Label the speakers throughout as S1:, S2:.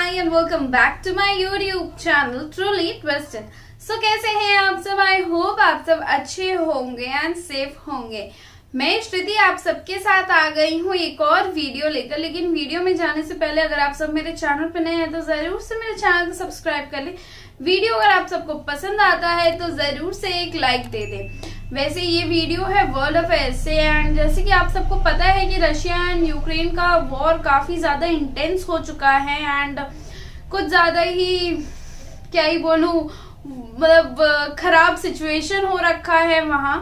S1: Hi and welcome back to my YouTube channel Truly Twisted. So कैसे हैं आप सब? आई होप आप सब अच्छे होंगे एंड सेफ होंगे। मैं श्रुति आप सबके साथ आ गई हूँ एक और वीडियो लेकर। लेकिन वीडियो में जाने से पहले अगर आप सब मेरे चैनल पर नए हैं तो जरूर से मेरे चैनल को सब्सक्राइब कर लें। वीडियो अगर आप सबको पसंद आता है तो जरूर से एक लाइक दे दें। वैसे ये वीडियो है वर्ल्ड अफेयर्स से एंड जैसे कि आप सबको पता है कि रशिया एंड यूक्रेन का वॉर काफी ज्यादा इंटेंस हो चुका है एंड कुछ ज्यादा ही क्या ही बोलूं, मतलब खराब सिचुएशन हो रखा है वहां।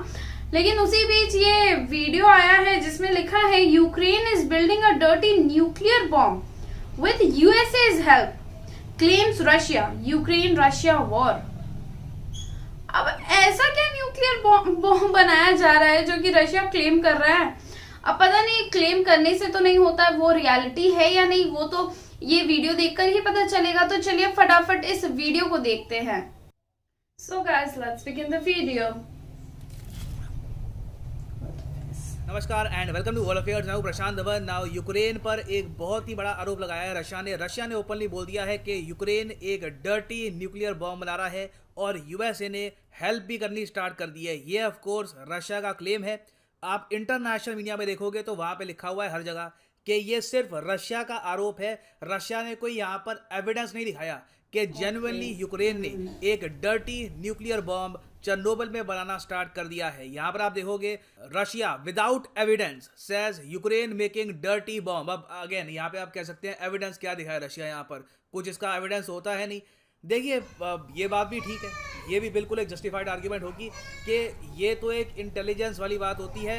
S1: लेकिन उसी बीच ये वीडियो आया है जिसमें लिखा है Ukraine is building a dirty nuclear bomb with USA's help, claims Russia, Ukraine Russia war. अब ऐसा क्या न्यूक्लियर बॉम्ब बनाया जा रहा है जो कि रशिया क्लेम कर रहा है? अब पता नहीं क्लेम करने से तो नहीं होता, वो रियलिटी है या नहीं वो तो ये वीडियो देखकर ही पता चलेगा। तो चलिए फटाफट इस वीडियो को देखते हैं। So guys let's begin the video.
S2: नमस्कार and welcome to world affairs. Now Prashant Dhawan. Now Ukraine पर एक बहुत ही बड़ा आरोप लगाया है रशिया ने ओपनली बोल दिया है कि यूक्रेन एक डर्टी न्यूक्लियर बॉम्ब बना रहा है और यूएसए ने हेल्प भी करनी स्टार्ट कर दी है। ये ऑफ कोर्स रशिया का क्लेम है। आप इंटरनेशनल मीडिया में देखोगे तो वहां पे लिखा हुआ है हर जगह कि ये सिर्फ रशिया का आरोप है। रशिया ने कोई यहाँ पर एविडेंस नहीं दिखाया कि जेन्युइनली यूक्रेन ने एक डर्टी न्यूक्लियर बॉम्ब चेर्नोबिल में बनाना स्टार्ट कर दिया है। यहाँ पर आप देखोगे Russia without evidence says Ukraine making dirty bomb. अब अगेन यहाँ पे आप कह सकते हैं एविडेंस क्या दिखाया रशिया, यहाँ पर कुछ इसका एविडेंस होता है नहीं। देखिए ये बात भी ठीक है, ये भी बिल्कुल एक जस्टिफाइड आर्ग्यूमेंट होगी कि ये तो एक इंटेलिजेंस वाली बात होती है।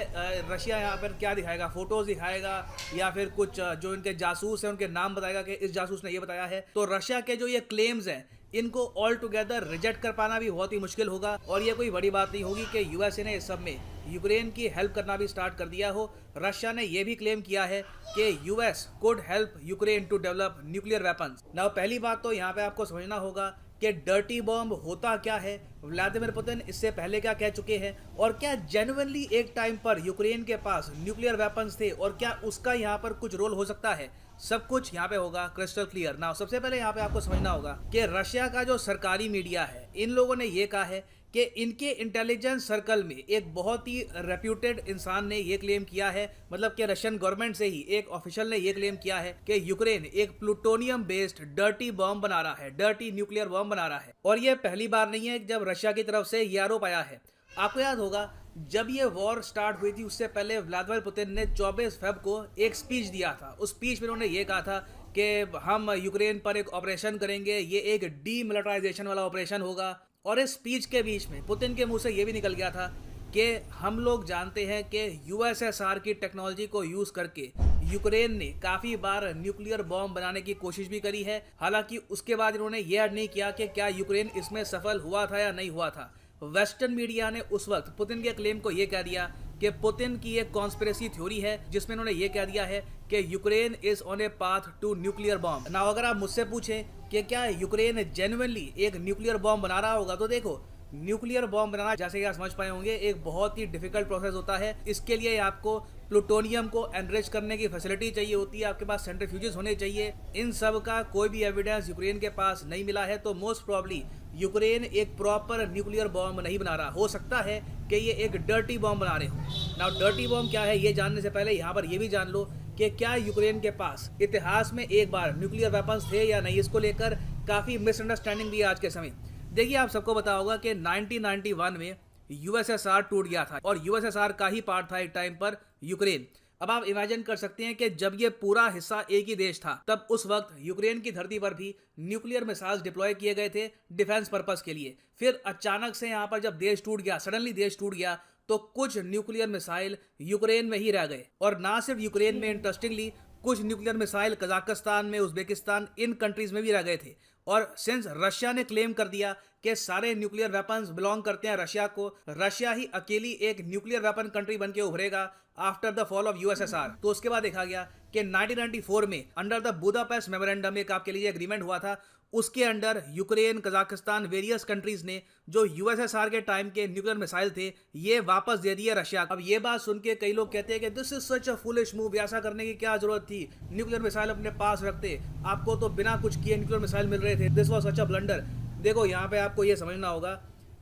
S2: रशिया यहाँ पर क्या दिखाएगा, फोटोज दिखाएगा या फिर कुछ जो इनके जासूस हैं उनके नाम बताएगा कि इस जासूस ने ये बताया है। तो रशिया के जो ये क्लेम्स हैं इनको ऑल टुगेदर रिजेक्ट कर पाना भी बहुत ही मुश्किल होगा और ये कोई बड़ी बात नहीं होगी कि यूएसए ने इस सब में यूक्रेन की हेल्प करना भी स्टार्ट कर दिया हो। रशिया ने यह भी क्लेम किया है कि US could help Ukraine to develop nuclear weapons. Now पहली बात तो यहाँ पे आपको समझना होगा कि डर्टी बॉम्ब होता क्या है, व्लादिमीर पुतिन इससे पहले क्या कह चुके हैं और क्या जेन्युइनली एक टाइम पर यूक्रेन के पास न्यूक्लियर वेपन्स थे और क्या उसका यहाँ पर कुछ रोल हो सकता है। सब कुछ यहाँ पे होगा क्रिस्टल क्लियर। नाउ सबसे पहले यहाँ पे आपको समझना होगा कि रशिया का जो सरकारी मीडिया है इन लोगों ने ये कहा है कि इनके इंटेलिजेंस सर्कल में एक बहुत ही रेप्यूटेड इंसान ने ये क्लेम किया है, मतलब कि रशियन गवर्नमेंट से ही एक ऑफिशियल ने ये क्लेम किया है कि यूक्रेन एक प्लूटोनियम बेस्ड डर्टी बॉम्ब बना रहा है, डर्टी न्यूक्लियर बॉम्ब बना रहा है। और ये पहली बार नहीं है जब रशिया की तरफ से ये आरोप आया है। आपको याद होगा जब ये वॉर स्टार्ट हुई थी उससे पहले व्लादिमीर पुतिन ने 24 फेब को एक स्पीच दिया था। उस स्पीच में उन्होंने ये कहा था कि हम यूक्रेन पर एक ऑपरेशन करेंगे, ये एक डीमिलिटराइजेशन वाला ऑपरेशन होगा। और इस स्पीच के बीच में पुतिन के मुंह से ये भी निकल गया था कि हम लोग जानते हैं कि यूएसएसआर की टेक्नोलॉजी को यूज करके यूक्रेन ने काफी बार न्यूक्लियर बॉम्ब बनाने की कोशिश भी करी है। हालांकि उसके बाद इन्होंने ये ऐड नहीं किया कि क्या यूक्रेन इसमें सफल हुआ था या नहीं हुआ था। वेस्टर्न मीडिया ने उस वक्त पुतिन के क्लेम को ये कह दिया कि पुतिन की एक कॉन्स्पिरेसी थ्योरी है जिसमें उन्होंने ये कह दिया है कि Ukraine is on a path to nuclear bomb. Now अगर आप मुझसे पूछें कि क्या यूक्रेन जेन्युइनली एक न्यूक्लियर बॉम्ब बना रहा होगा, तो देखो न्यूक्लियर बॉम्ब बनाना जैसे कि आप समझ पाए होंगे एक बहुत ही डिफिकल्ट प्रोसेस होता है। इसके लिए आपको प्लूटोनियम को एनरिच करने की फैसिलिटी चाहिए होती है, आपके पास सेंट्रीफ्यूजेस होने चाहिए। इन सब का कोई भी एविडेंस यूक्रेन के पास नहीं मिला है। तो मोस्ट प्रॉब्ली यूक्रेन एक प्रॉपर न्यूक्लियर बॉम्ब नहीं बना रहा। हो सकता है कि ये एक डर्टी बॉम्ब बना रहे हो। नाउ डर्टी बॉम्ब क्या है ये जानने से पहले यहाँ पर ये भी जान लो कि क्या यूक्रेन के पास इतिहास में एक बार न्यूक्लियर वेपन्स थे या नहीं। इसको लेकर काफ़ी मिसअंडरस्टैंडिंग भी है आज के समय। देखिए आप सबको पता होगा कि 1991 में यूएसएसआर टूट गया था और यूएसएसआर का ही पार्ट था एक टाइम पर यूक्रेन। अब आप इमेजिन कर सकते हैं कि जब ये पूरा हिस्सा एक ही देश था तब उस वक्त यूक्रेन की धरती पर भी न्यूक्लियर मिसाइल्स डिप्लॉय किए गए थे डिफेंस पर्पस के लिए। फिर अचानक से यहाँ पर जब देश टूट गया, सडनली देश टूट गया, तो कुछ न्यूक्लियर मिसाइल यूक्रेन में ही रह गए। और ना सिर्फ यूक्रेन में, इंटरेस्टिंगली कुछ न्यूक्लियर मिसाइल कजाकिस्तान में, उज्बेकिस्तान, इन कंट्रीज में भी रह गए थे। और सिंस रशिया ने क्लेम कर दिया कि सारे न्यूक्लियर वेपन्स बिलोंग करते हैं रशिया को, रशिया ही अकेली एक न्यूक्लियर वेपन कंट्री बन के उभरेगा after the fall of USSR. तो उसके बाद देखा गया कि 1994 में अंडर द बुदापेस्ट मेमोरेंडम एक आपके लिए एग्रीमेंट हुआ था, उसके under Ukraine, Kazakhstan, various countries ने जो यूएसएसआर के टाइम के न्यूक्लियर मिसाइल थे ये वापस दे दिए रशिया। अब ये बात सुन के कई लोग कहते हैं कि this is such a foolish move, ऐसा करने की क्या जरूरत थी, न्यूक्लियर मिसाइल अपने पास रखते, आपको तो बिना कुछ किए न्यूक्लियर मिसाइल मिल रहे थे, this was such a blunder. देखो यहाँ पे आपको ये समझना होगा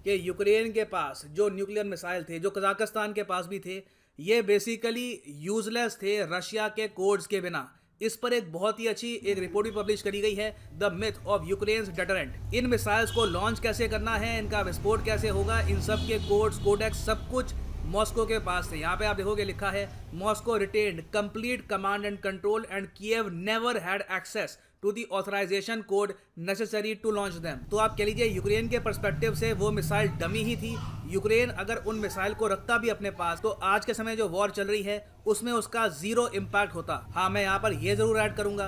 S2: कि यूक्रेन के पास जो न्यूक्लियर मिसाइल थे, जो कजाकिस्तान के पास भी थे, ये बेसिकली यूजलेस थे रशिया के कोड्स के बिना। इस पर एक बहुत ही अच्छी एक रिपोर्ट भी पब्लिश करी गई है, the myth of Ukraine's deterrent. In missiles को लॉन्च कैसे करना है, इनका विस्फोट कैसे होगा, इन सब के कोड्स, कोडेक्स सब कुछ मॉस्को के पास थे। यहाँ पे आप देखोगे लिखा है Moscow retained complete command and control and Kyiv never had access to the authorisation code necessary to launch them. तो आप कह लीजिए यूक्रेन के पर्सपेक्टिव से वो मिसाइल डमी ही थी। यूक्रेन अगर उन मिसाइल को रखता भी अपने पास तो आज के समय जो वॉर चल रही है उसमें उसका जीरो इम्पैक्ट होता। हाँ, मैं यहाँ पर ये जरूर ऐड करूंगा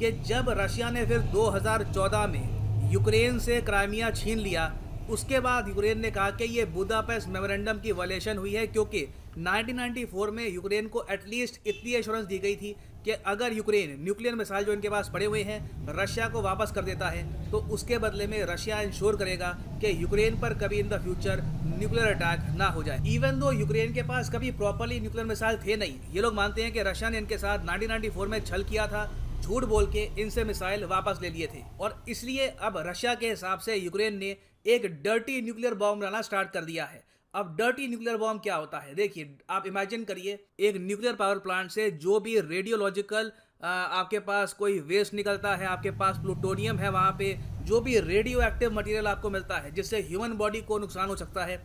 S2: कि जब रशिया ने फिर 2014 में यूक्रेन से क्राइमिया छीन लिया, उसके बाद यूक्रेन ने कहा कि ये बुदापेस्ट मेमोरेंडम की वायलेशन हुई है, क्योंकि 1994 में यूक्रेन को एटलीस्ट इतनी एश्योरेंस दी गई थी कि अगर यूक्रेन न्यूक्लियर मिसाइल जो इनके पास पड़े हुए हैं रशिया को वापस कर देता है तो उसके बदले में रशिया इंश्योर करेगा कि यूक्रेन पर कभी in the future nuclear attack ना हो जाए। इवन दो यूक्रेन के पास कभी प्रॉपरली न्यूक्लियर मिसाइल थे नहीं, ये लोग मानते हैं कि रशिया ने इनके साथ 1994 में छल किया था, झूठ बोल के इनसे मिसाइल वापस ले लिए थे। और इसलिए अब रशिया के हिसाब से यूक्रेन ने एक डर्टी न्यूक्लियर बॉम्ब बनाना स्टार्ट कर दिया है। अब डर्टी न्यूक्लियर बॉम्ब क्या होता है, देखिए आप इमेजिन करिए एक न्यूक्लियर पावर प्लांट से जो भी रेडियोलॉजिकल आपके पास कोई वेस्ट निकलता है, आपके पास प्लूटोनियम है, वहाँ पे जो भी रेडियो एक्टिव मटीरियल आपको मिलता है जिससे ह्यूमन बॉडी को नुकसान हो सकता है,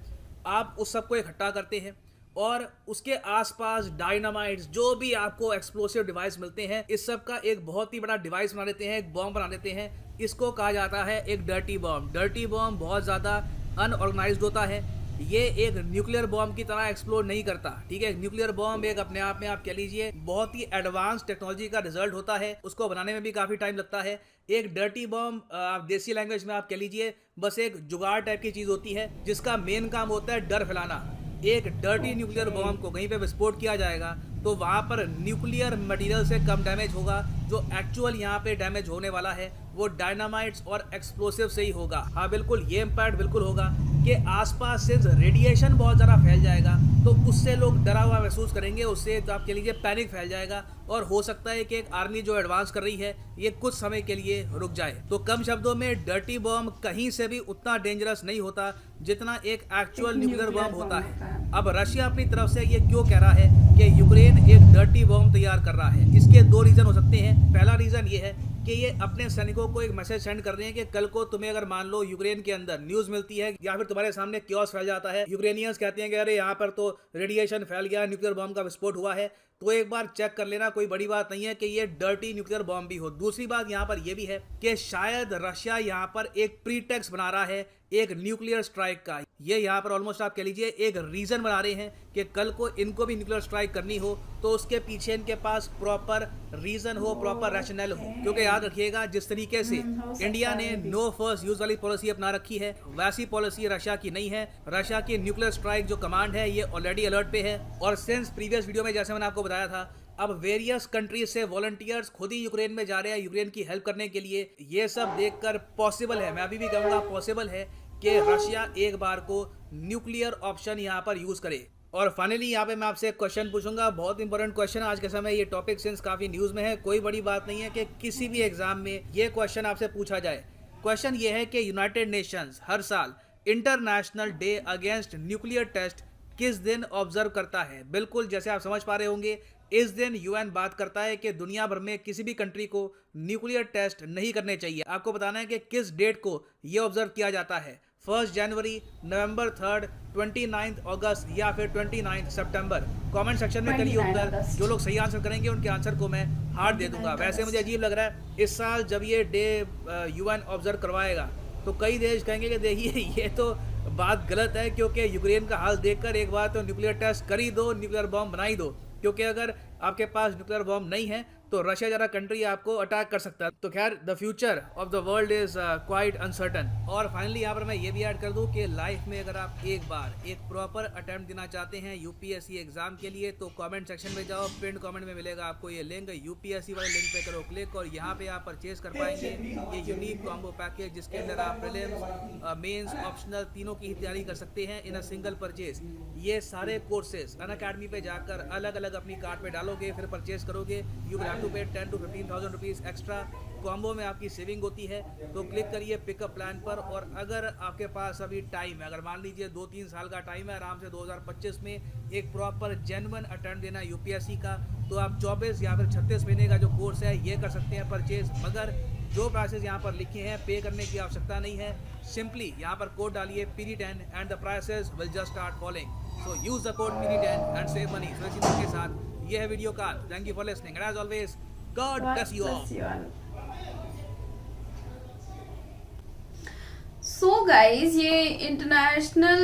S2: आप उस सबको इकट्ठा करते हैं और उसके आसपास डायनामाइट्स, जो भी आपको एक्सप्लोसिव डिवाइस मिलते हैं, इस सब का एक बहुत ही बड़ा डिवाइस बना देते हैं, एक बॉम्ब बना देते हैं। इसको कहा जाता है एक डर्टी बॉम्ब। डर्टी बॉम्ब बहुत ज़्यादा अनऑर्गेनाइज्ड होता है, ये एक न्यूक्लियर बॉम्ब की तरह एक्सप्लोड नहीं करता, ठीक है। न्यूक्लियर बॉम्ब एक अपने आप में आप कह लीजिए बहुत ही एडवांस टेक्नोलॉजी का रिजल्ट होता है, उसको बनाने में भी काफ़ी टाइम लगता है। एक डर्टी बॉम्ब आप देसी लैंग्वेज में आप कह लीजिए बस एक जुगाड़ टाइप की चीज़ होती है जिसका मेन काम होता है डर फैलाना। एक डर्टी न्यूक्लियर बॉम्ब को कहीं पे विस्फोट किया जाएगा तो वहाँ पर न्यूक्लियर मटेरियल से कम डैमेज होगा, जो एक्चुअल यहाँ पे डैमेज होने वाला है वो डायनामाइट्स और एक्सप्लोसिव से ही होगा। हाँ बिल्कुल, ये इम्पैक्ट बिल्कुल होगा कि आसपास से रेडिएशन बहुत ज़्यादा फैल जाएगा तो उससे लोग डरा हुआ महसूस करेंगे, उससे तो आप कह लीजिए पैनिक फैल जाएगा और हो सकता है कि एक आर्मी जो एडवांस कर रही है ये कुछ समय के लिए रुक जाए। तो कम शब्दों में डर्टी बॉम्ब कहीं से भी उतना डेंजरस नहीं होता जितना एक एक्चुअल न्यूक्लियर बॉम्ब होता है। अब रशिया अपनी तरफ से ये क्यों कह रहा है कि यूक्रेन एक डर्टी बॉम्ब तैयार कर रहा है, इसके दो रीजन हो सकते हैं। पहला रीजन ये है कि ये अपने सैनिकों को एक मैसेज सेंड कर रहे हैं कि कल को तुम्हें अगर मान लो यूक्रेन के अंदर न्यूज मिलती है या फिर तुम्हारे सामने क्योस फैल जाता है, यूक्रेनियंस कहते हैं कि अरे यहाँ पर तो रेडिएशन फैल गया, न्यूक्लियर बॉम्ब का विस्फोट हुआ है, तो एक बार चेक कर लेना, कोई बड़ी बात नहीं है कि ये डर्टी न्यूक्लियर बॉम्ब भी हो। दूसरी बात यहाँ पर यह भी है कि शायद रशिया यहाँ पर एक प्रीटेक्स्ट बना रहा है एक न्यूक्लियर स्ट्राइक का। ये यहाँ पर ऑलमोस्ट आप कह लीजिए एक रीजन बना रहे हैं कि कल को इनको भी न्यूक्लियर स्ट्राइक करनी हो तो उसके पीछे इनके पास प्रॉपर रीजन हो, प्रॉपर रैशनल हो। क्योंकि याद रखिएगा जिस तरीके से इंडिया ने नो फर्स्ट यूज वाली पॉलिसी अपना रखी है वैसी पॉलिसी रशिया की नहीं है। रशिया की न्यूक्लियर स्ट्राइक जो कमांड है ये ऑलरेडी अलर्ट पे है और सिंस प्रीवियस वीडियो में जैसे मैंने आपको बताया था अब वेरियस कंट्रीज से वॉलंटियर्स खुद ही यूक्रेन में जा रहे हैं यूक्रेन की हेल्प करने के लिए। ये सब देखकर पॉसिबल है, मैं अभी भी कहूँगा पॉसिबल है कि रशिया एक बार को न्यूक्लियर ऑप्शन यहाँ पर यूज करे। और फाइनली यहाँ पे मैं आपसे एक क्वेश्चन पूछूंगा, बहुत इंपॉर्टेंट क्वेश्चन आज के समय, ये टॉपिक सिंस काफी न्यूज में है, कोई बड़ी बात नहीं है कि किसी भी एग्जाम में ये क्वेश्चन आपसे पूछा जाए। क्वेश्चन ये है कि यूनाइटेड नेशंस हर साल international day against nuclear test किस दिन ऑब्जर्व करता है। बिल्कुल जैसे आप समझ पा रहे होंगे इस दिन यूएन बात करता है कि दुनिया भर में किसी भी कंट्री को न्यूक्लियर टेस्ट नहीं करने चाहिए। आपको बताना है कि किस डेट को ये ऑब्जर्व किया जाता है, 1 जनवरी, नवंबर 3, 29 अगस्त या फिर 29 सितंबर। कमेंट सेक्शन में करिए उत्तर, जो लोग सही आंसर करेंगे उनके आंसर को मैं हार्ट दे दूंगा। वैसे मुझे अजीब लग रहा है इस साल जब ये डे यूएन ऑब्जर्व करवाएगा तो कई देश कहेंगे कि देखिए ये तो बात गलत है, क्योंकि यूक्रेन का हाल देखकर एक बार तो न्यूक्लियर टेस्ट कर ही दो, न्यूक्लियर बॉम्ब बना ही दो। क्योंकि अगर आपके पास न्यूक्लियर बॉम्ब नहीं है तो रशिया जरा कंट्री आपको अटैक कर सकता है। तो खैर the future of the world is quite uncertain. और फाइनली यहाँ पर मैं ये भी ऐड कर दूँ कि लाइफ में अगर आप एक बार एक प्रॉपर अटेम्प्ट देना चाहते हैं यूपीएससी एग्जाम के लिए तो कमेंट सेक्शन में जाओ, पिन कमेंट में मिलेगा आपको ये लिंक, यूपीएससी वाले लिंक पे करो क्लिक और यहाँ पे आप परचेज कर पाएंगे ये यूनिक कॉम्बो पैकेज जिसके अंदर आप प्रीलिम्स मेंस ऑप्शनल तीनों की तैयारी कर सकते हैं इन अ सिंगल परचेज। ये सारे कोर्सेज अनअकैडमी पे जाकर अलग अलग अपनी कार्ट पे डालोगे फिर परचेज करोगे, यू विल हैव टू पे 10 to 15,000 रुपीज़ एक्स्ट्रा। कॉम्बो में आपकी सेविंग होती है। तो क्लिक करिए पिकअप प्लान पर। और अगर आपके पास अभी टाइम है, अगर मान लीजिए 2-3 साल का टाइम है, आराम से 2025 में एक प्रॉपर जेन्युइन अटेम्प्ट देना यूपीएससी का, तो आप 24 या फिर 36 महीने का जो कोर्स है ये कर सकते हैं परचेज। मगर जो प्राइसेस यहाँ पर लिखे हैं पे करने की आवश्यकता नहीं है, सिंपली यहाँ पर कोड डालिए PD10 and the prices will just start following. So use the code PD10 and save money. तो इसी के साथ ये है वीडियो का। Thank you for listening and as always God bless you all.
S1: So guys, ये international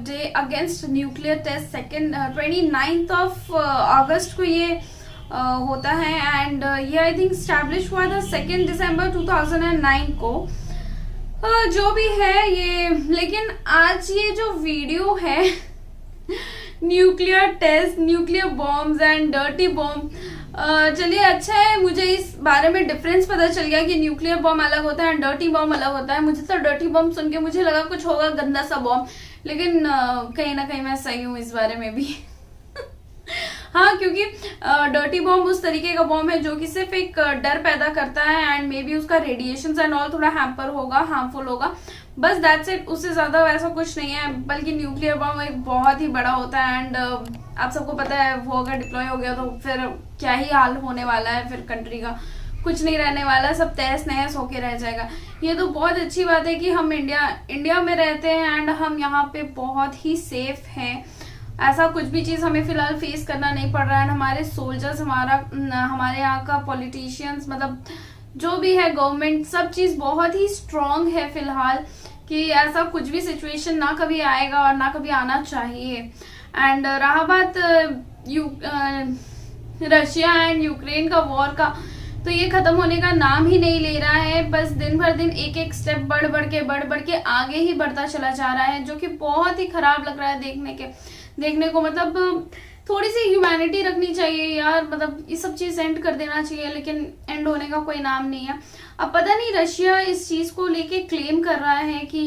S1: day against nuclear test 29th of August को ये होता है एंड ये आई थिंक स्टैब्लिश हुआ था 2 दिसंबर 2009 को। जो भी है ये, लेकिन आज ये जो वीडियो है nuclear test, nuclear bombs and dirty bomb, चलिए अच्छा है मुझे इस बारे में डिफरेंस पता चल गया कि न्यूक्लियर बॉम्ब अलग होता है एंड डर्टी बॉम्ब अलग होता है। मुझे तो डर्टी बॉम्ब सुन के मुझे लगा कुछ होगा गंदा सा बॉम्ब, लेकिन कहीं ना कहीं मैं सही हूँ इस बारे में भी हाँ, क्योंकि डर्टी बॉम्ब उस तरीके का बॉम्ब है जो कि सिर्फ एक डर पैदा करता है एंड मे बी उसका रेडिएशन एंड ऑल थोड़ा हैम्पर होगा, हार्मफुल होगा, बस दैट्स इट। उससे ज्यादा वैसा कुछ नहीं है। बल्कि न्यूक्लियर बॉम्ब एक बहुत ही बड़ा होता है एंड आप सबको पता है वो अगर डिप्लॉय हो गया तो फिर क्या ही हाल होने वाला है, फिर कंट्री का कुछ नहीं रहने वाला, सब तहस नहस होके रह जाएगा। ये तो बहुत अच्छी बात है कि हम इंडिया में रहते हैं एंड हम यहाँ पे बहुत ही सेफ हैं। ऐसा कुछ भी चीज हमें फिलहाल फेस करना नहीं पड़ रहा है। हमारे सोल्जर्स, हमारे यहाँ का पॉलिटिशियंस, मतलब जो भी है गवर्नमेंट, सब चीज बहुत ही स्ट्रांग है फिलहाल कि ऐसा कुछ भी सिचुएशन ना कभी आएगा और ना कभी आना चाहिए। एंड रहा बात रशिया एंड यूक्रेन का वॉर का, तो ये खत्म होने का नाम ही नहीं ले रहा है। बस दिन भर दिन एक एक स्टेप बढ़ बढ़ के आगे ही बढ़ता चला जा रहा है, जो कि बहुत ही खराब लग रहा है देखने को। मतलब थोड़ी सी ह्यूमैनिटी रखनी चाहिए यार, मतलब ये सब चीज एंड कर देना चाहिए, लेकिन एंड होने का कोई नाम नहीं है। अब पता नहीं रशिया इस चीज को लेके क्लेम कर रहा है कि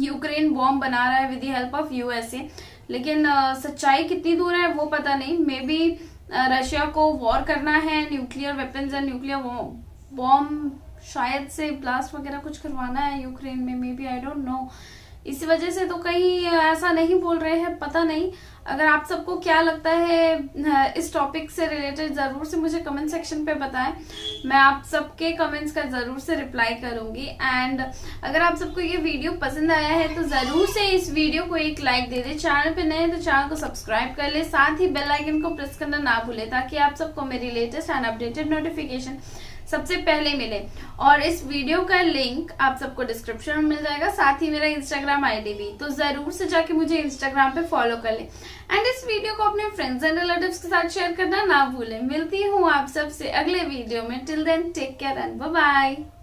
S1: यूक्रेन बॉम्ब बना रहा है with the help of USA, लेकिन सच्चाई कितनी दूर है वो पता नहीं। मे बी रशिया को वॉर करना है, nuclear weapons and nuclear bomb शायद से ब्लास्ट वगैरह कुछ करवाना है यूक्रेन में, may be, I don't know. इसी वजह से तो कहीं ऐसा नहीं बोल रहे हैं, पता नहीं। अगर आप सबको क्या लगता है इस टॉपिक से रिलेटेड जरूर से मुझे कमेंट सेक्शन पे बताएं, मैं आप सबके कमेंट्स का जरूर से रिप्लाई करूंगी। एंड अगर आप सबको ये वीडियो पसंद आया है तो जरूर से इस वीडियो को एक लाइक दे दे। चैनल पे नए हैं तो चैनल को सब्सक्राइब कर ले, साथ ही बेल आइकन को प्रेस करना ना भूले ताकि आप सबको मेरी लेटेस्ट एंड अपडेटेड नोटिफिकेशन सबसे पहले मिले। और इस वीडियो का लिंक आप सबको डिस्क्रिप्शन में मिल जाएगा, साथ ही मेरा इंस्टाग्राम आईडी भी, तो जरूर से जाके मुझे इंस्टाग्राम पे फॉलो कर ले। एंड इस वीडियो को अपने फ्रेंड्स एंड रिलेटिव्स के साथ शेयर करना ना भूलें। मिलती हूँ आप सबसे अगले वीडियो में। Till then take care and bye bye.